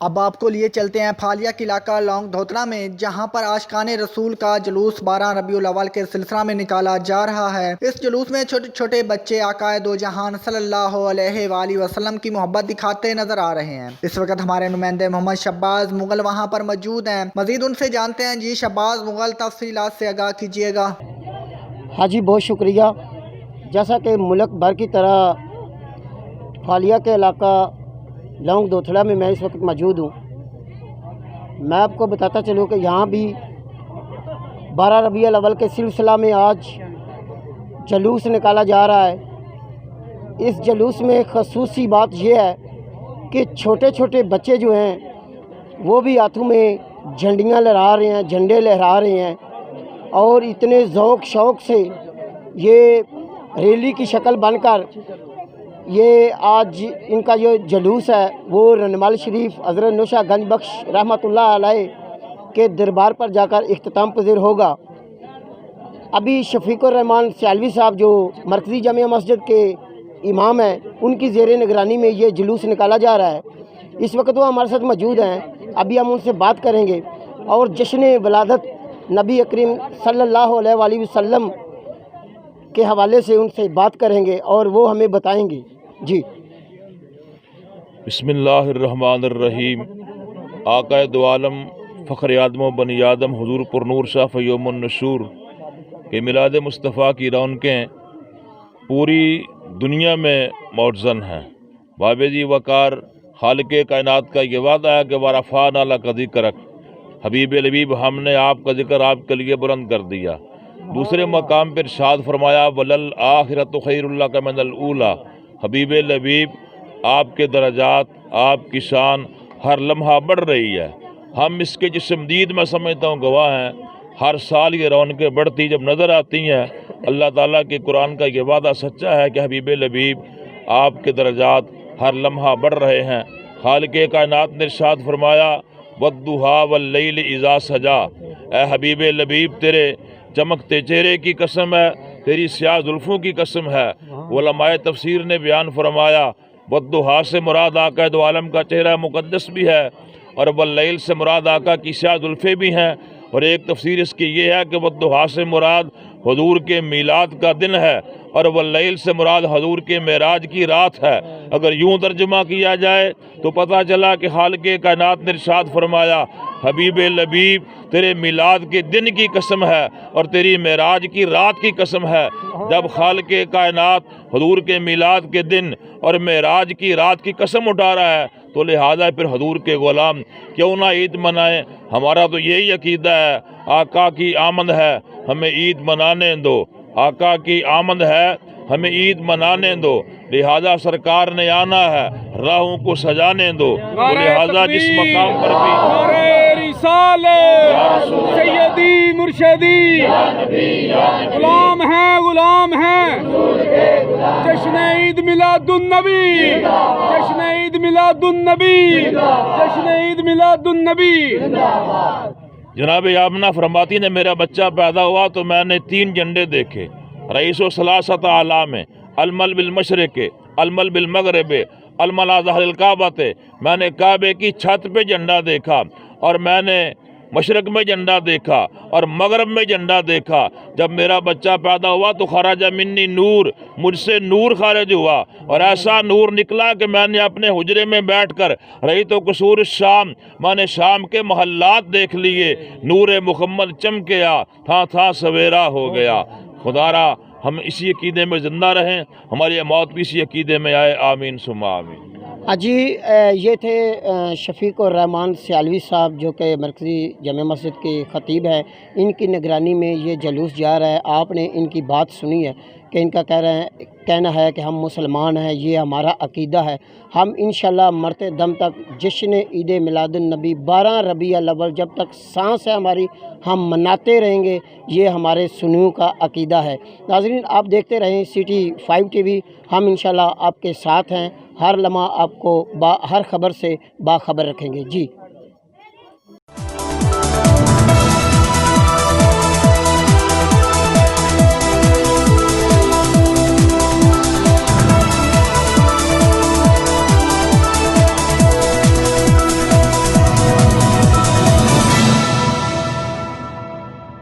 अब आपको लिए चलते हैं पहालिया के इलाका लौंग धोतड़ां में, जहां पर आशिकान रसूल का जुलूस 12 रबीउल अव्वल के सिलसिला में निकाला जा रहा है। इस जुलूस में छोटे छोटे बच्चे आका दो जहां सल्लल्लाहु अलैहि वसल्लम की मोहब्बत दिखाते नजर आ रहे हैं। इस वक्त हमारे नुमाइंदे मोहम्मद शब्बाज मुगल वहां पर मौजूद हैं। मजीद उनसे जानते हैं। जी शब्बाज मुगल, तफसीलात से आगाह कीजिएगा। हाँ जी, बहुत शुक्रिया। जैसा कि मुल्क भर की तरह पहालिया के इलाका लौंग धोतड़ां में मैं इस वक्त मौजूद हूँ। मैं आपको बताता चलूँ कि यहाँ भी 12 रबीउल अव्वल के सिलसिला में आज जलूस निकाला जा रहा है। इस जलूस में ख़ुसूसी बात यह है कि छोटे छोटे बच्चे जो हैं वो भी हाथों में झंडियाँ लहरा रहे हैं, झंडे लहरा रहे हैं और इतने ज़ौक़ शौक़ से ये रैली की शक्ल बनकर ये आज इनका जो जलूस है वो रनमाल शरीफ हज़रत नौशा गंज बख्श रहमतुल्लाह अलैह के दरबार पर जाकर इख्तिताम पज़ीर होगा। अभी शफीकुर रहमान सियालवी साहब जो मरकज़ी जामिया मस्जिद के इमाम हैं, उनकी ज़ेर निगरानी में ये जुलूस निकाला जा रहा है। इस वक्त वो हमारे साथ मौजूद हैं। अभी हम उनसे बात करेंगे और जश्न वलादत नबी अकरीम सल्लल्लाहु अलैहि वसल्लम के हवाले से उनसे बात करेंगे और वो हमें बताएंगे। जी बिस्मिल्लाहिर्रहमानिर्रहीम। आका दो आलम फ़ख्र आदम बनी आदम हुजूर पुरनूर शाह फ़य्युमुन नशूर के मिलाद मुस्तफ़ा की रौनकें पूरी दुनिया में मौजज़न हैं। बाबेजी वकार खालिक़े कायनात का ये वादा है कि वरफ़अना लका ज़िक्रक, हबीब लबीब हमने आपका ज़िक्र आपके लिए बुलंद कर दिया। दूसरे मकाम पर इरशाद फरमाया वलल आखिरतु खैरुल लका मिनल ऊला, हबीब लबीब आपके दरजात आपकी शान हर लम्हा बढ़ रही है। हम इसके जिस्मदीद में समझता हूँ गवाह हैं। हर साल ये रौनकें बढ़ती जब नज़र आती हैं। अल्लाह ताला के कुरान का ये वादा सच्चा है कि हबीब लबीब आपके दरजात हर लम्हा बढ़ रहे हैं। खालिक़े कायनात ने इरशाद फरमाया वद्दुहा वल्लैल इज़ा सजा, ए हबीब लबीब तेरे चमकते चेहरे की कसम है, तेरी स्याह जुल्फ़ों की कसम है। उलमाए तफसीर ने बयान फरमाया वद्दुहा से मुराद आका दो आलम का चेहरा मुक़द्दस भी है और वल्लैल से मुराद आका की स्याह जुल्फ़ें भी हैं। और एक तफसीर इसकी ये है कि वद्दुहा से मुराद हुजूर के मीलाद का दिन है और वल्लैल से मुराद हुजूर के मेराज की रात है। अगर यूँ तर्जुमा किया जाए तो पता चला कि खालिक़े कायनात ने इरशाद फरमाया हबीब लबीब तेरे मिलाद के दिन की कसम है और तेरी मेराज की रात की कसम है। जब खालिक़े कायनात हुजूर के मिलाद के दिन और मेराज की रात की कसम उठा रहा है तो लिहाजा फिर हुजूर के ग़ुलाम क्यों ना ईद मनाएं। हमारा तो यही अकीदा है, आका की आमद है हमें ईद मनाने दो, आका की आमद है हमें ईद मनाने दो। लिहाजा सरकार ने आना है राहों को सजाने दो। तो लिहाजा जिस मकाम पर भी सैयदी मुर्शदी गुलाम है जश्न ईद मिलादुन नबी, जश्न ईद मिलादुन नबी, जश्न ईद मिलादुन नबी। जनाब आमना फरमाती ने मेरा बच्चा पैदा हुआ तो मैंने 3 झंडे देखे। रईसो सलासत आलाम, अलमल बिल मशरिक़, अलमल बिल मगरिब, अलमल ज़हरिल काबत। मैंने काबे की छत पे झंडा देखा और मैंने मशरक़ में झंडा देखा और मगरब में झंडा देखा। जब मेरा बच्चा पैदा हुआ तो खराजा मिन्नी नूर, मुझसे नूर खारिज हुआ और ऐसा नूर निकला कि मैंने अपने हुजरे में बैठकर रही तो कसूर शाम, मैंने शाम के महल्लात देख लिए। नूर मुहम्मद चमकिया था सवेरा हो गया। खुदारा हम इसी अकीदे में ज़िंदा रहें, हमारी मौत भी इसी अकीदे में आए। आमीन सुम्मा आमीन। जी ये थे शफीकुर रहमान सियालवी साहब जो कि मरकज़ी जामिया मस्जिद के ख़तीब हैं। इनकी निगरानी में ये जलूस जा रहा है। आपने इनकी बात सुनी है कि इनका कहना है कि हम मुसलमान हैं, ये हमारा अकीदा है। हम इंशाल्लाह मरते दम तक जश्न ईद मिलादुन नबी 12 रबीउल अव्वल जब तक सांस है हमारी हम मनाते रहेंगे। ये हमारे सुन्नियों का अकीदा है। नाज़रीन आप देखते रहें सिटी 5 TV। हम इंशाल्लाह आपके साथ हैं। हर लम्हा आपको हर खबर से बाखबर रखेंगे। जी।